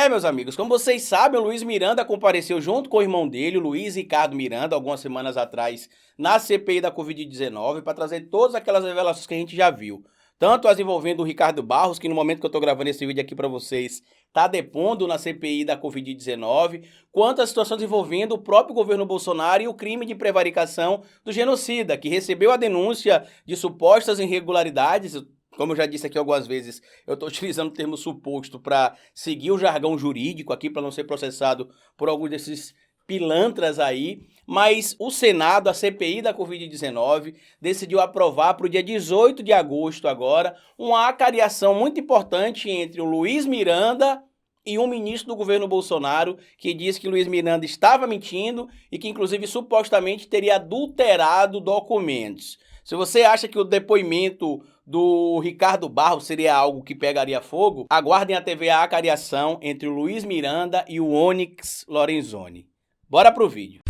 Meus amigos, como vocês sabem, o Luiz Miranda compareceu junto com o irmão dele, o Luiz Ricardo Miranda, algumas semanas atrás, na CPI da Covid-19, para trazer todas aquelas revelações que a gente já viu. Tanto as envolvendo o Ricardo Barros, que no momento que eu estou gravando esse vídeo aqui para vocês, está depondo na CPI da Covid-19, quanto as situações envolvendo o próprio governo Bolsonaro e o crime de prevaricação do genocida, que recebeu a denúncia de supostas irregularidades. Como eu já disse aqui algumas vezes, eu estou utilizando o termo suposto para seguir o jargão jurídico aqui, para não ser processado por algum desses pilantras aí, mas o Senado, a CPI da Covid-19, decidiu aprovar para o dia 18 de agosto agora uma acariação muito importante entre o Luiz Miranda e um ministro do governo Bolsonaro, que diz que Luiz Miranda estava mentindo e que inclusive supostamente teria adulterado documentos. Se você acha que o depoimento do Ricardo Barros seria algo que pegaria fogo, aguardem a TV a acariação entre o Luiz Miranda e o Onyx Lorenzoni. Bora pro vídeo.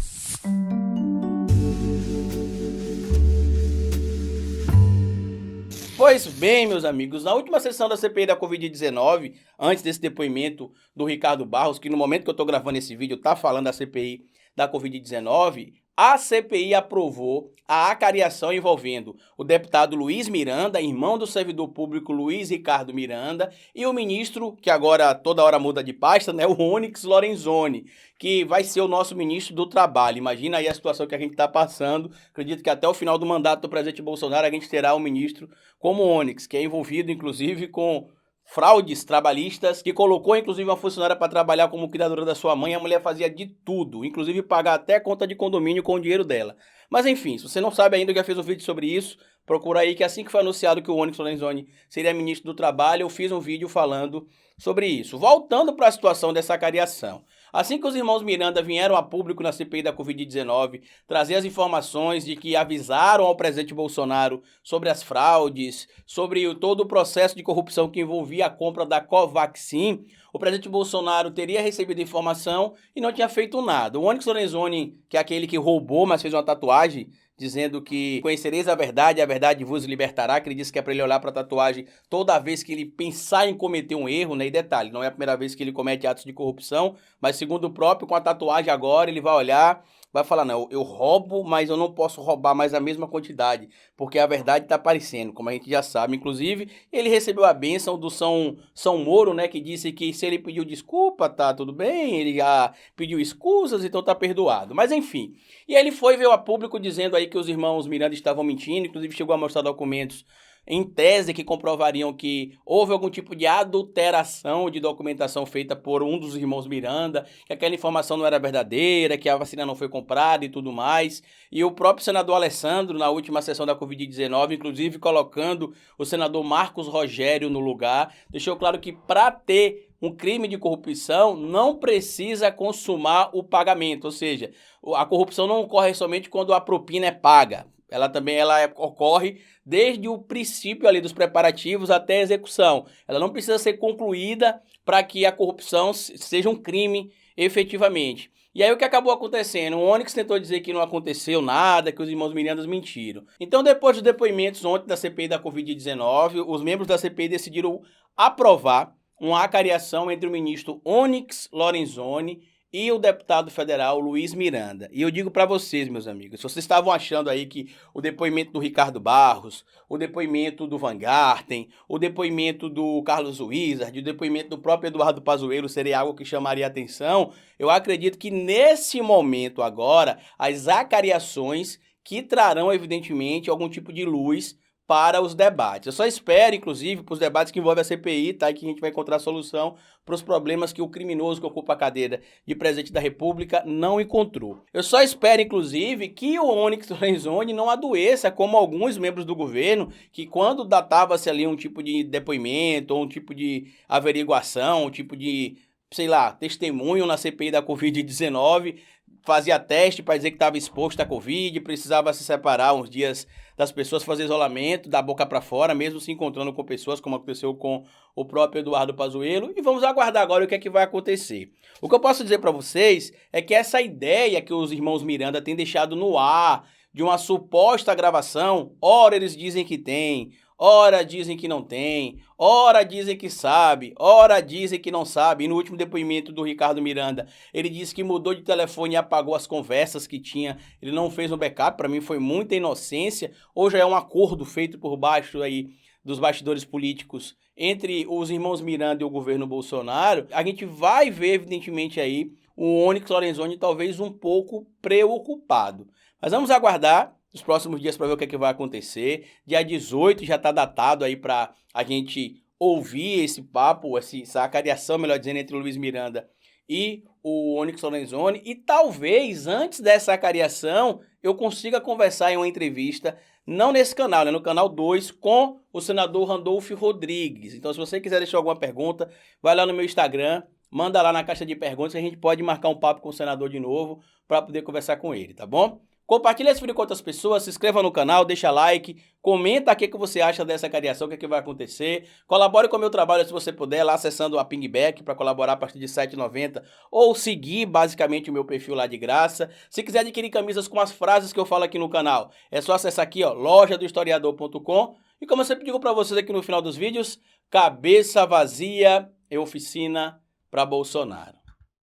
Pois bem, meus amigos, na última sessão da CPI da Covid-19, antes desse depoimento do Ricardo Barros, que no momento que eu estou gravando esse vídeo está falando da CPI da Covid-19, a CPI aprovou a acariação envolvendo o deputado Luiz Miranda, irmão do servidor público Luiz Ricardo Miranda, e o ministro, que agora toda hora muda de pasta, né, o Onyx Lorenzoni, que vai ser o nosso ministro do Trabalho. Imagina aí a situação que a gente está passando. Acredito que até o final do mandato do presidente Bolsonaro a gente terá um ministro como o Onyx, que é envolvido inclusive com fraudes trabalhistas, que colocou inclusive uma funcionária para trabalhar como cuidadora da sua mãe. A mulher fazia de tudo, inclusive pagar até conta de condomínio com o dinheiro dela. Mas enfim, se você não sabe ainda, eu já fiz um vídeo sobre isso, procura aí que assim que foi anunciado que o Onyx Lorenzoni seria ministro do Trabalho, eu fiz um vídeo falando sobre isso. Voltando para a situação dessa acariação. Assim que os irmãos Miranda vieram a público na CPI da Covid-19 trazer as informações de que avisaram ao presidente Bolsonaro sobre as fraudes, sobre todo o processo de corrupção que envolvia a compra da Covaxin, o presidente Bolsonaro teria recebido informação e não tinha feito nada. O Onyx Lorenzoni, que é aquele que roubou, mas fez uma tatuagem dizendo que conhecereis a verdade vos libertará, que ele disse que é para ele olhar para a tatuagem toda vez que ele pensar em cometer um erro, né? E detalhe, não é a primeira vez que ele comete atos de corrupção, mas segundo o próprio, com a tatuagem agora, ele vai olhar, vai falar, não, eu roubo, mas eu não posso roubar mais a mesma quantidade, porque a verdade está aparecendo, como a gente já sabe. Inclusive, ele recebeu a bênção do São Moro, né, que disse que se ele pediu desculpa, tá tudo bem, ele já pediu escusas, então tá perdoado. Mas enfim, e ele veio a público dizendo aí que os irmãos Miranda estavam mentindo, inclusive chegou a mostrar documentos em tese que comprovariam que houve algum tipo de adulteração de documentação feita por um dos irmãos Miranda, que aquela informação não era verdadeira, que a vacina não foi comprada e tudo mais. E o próprio senador Alessandro, na última sessão da Covid-19, inclusive colocando o senador Marcos Rogério no lugar, deixou claro que para ter um crime de corrupção não precisa consumar o pagamento, ou seja, a corrupção não ocorre somente quando a propina é paga. Ela ocorre desde o princípio ali dos preparativos até a execução. Ela não precisa ser concluída para que a corrupção seja um crime efetivamente. E aí o que acabou acontecendo? O Onyx tentou dizer que não aconteceu nada, que os irmãos Mirandas mentiram. Então, depois dos depoimentos ontem da CPI da Covid-19, os membros da CPI decidiram aprovar uma acariação entre o ministro Onyx Lorenzoni e o deputado federal Luiz Miranda. E eu digo para vocês, meus amigos, se vocês estavam achando aí que o depoimento do Ricardo Barros, o depoimento do Van Garten, o depoimento do Carlos Wizard, o depoimento do próprio Eduardo Pazuello seria algo que chamaria atenção, eu acredito que nesse momento agora, as acariações que trarão evidentemente algum tipo de luz para os debates. Eu só espero, inclusive, para os debates que envolvem a CPI, tá? E que a gente vai encontrar solução para os problemas que o criminoso que ocupa a cadeira de presidente da República não encontrou. Eu só espero, inclusive, que o Onyx Lorenzoni não adoeça, como alguns membros do governo, que quando datava-se ali um tipo de depoimento, ou um tipo de averiguação, um tipo de, sei lá, testemunho na CPI da Covid-19, fazia teste para dizer que estava exposto à Covid, precisava se separar uns dias das pessoas, fazer isolamento, da boca para fora, mesmo se encontrando com pessoas, como aconteceu com o próprio Eduardo Pazuello. E vamos aguardar agora o que é que vai acontecer. O que eu posso dizer para vocês é que essa ideia que os irmãos Miranda têm deixado no ar, de uma suposta gravação, ora eles dizem que tem, ora dizem que não tem, ora dizem que sabe, ora dizem que não sabe. E no último depoimento do Ricardo Miranda, ele disse que mudou de telefone e apagou as conversas que tinha, ele não fez um backup. Para mim foi muita inocência, ou já é um acordo feito por baixo aí dos bastidores políticos entre os irmãos Miranda e o governo Bolsonaro. A gente vai ver, evidentemente, aí o Onyx Lorenzoni talvez um pouco preocupado. Mas vamos aguardar os próximos dias para ver o que é que vai acontecer. Dia 18 já está datado aí para a gente ouvir esse papo, essa acariação, melhor dizendo, entre o Luiz Miranda e o Onyx Lorenzoni. E talvez, antes dessa acariação, eu consiga conversar em uma entrevista, não nesse canal, né, no canal 2, com o senador Randolfo Rodrigues. Então, se você quiser deixar alguma pergunta, vai lá no meu Instagram, manda lá na caixa de perguntas que a gente pode marcar um papo com o senador de novo para poder conversar com ele, tá bom? Compartilha esse vídeo com outras pessoas, se inscreva no canal, deixa like, comenta o que você acha dessa cariação, o que vai acontecer. Colabore com o meu trabalho se você puder, lá acessando a Pingback para colaborar a partir de R$ 7,90 ou seguir basicamente o meu perfil lá de graça. Se quiser adquirir camisas com as frases que eu falo aqui no canal, é só acessar aqui, ó, lojadohistoriador.com. E como eu sempre digo para vocês aqui no final dos vídeos, cabeça vazia é oficina para Bolsonaro.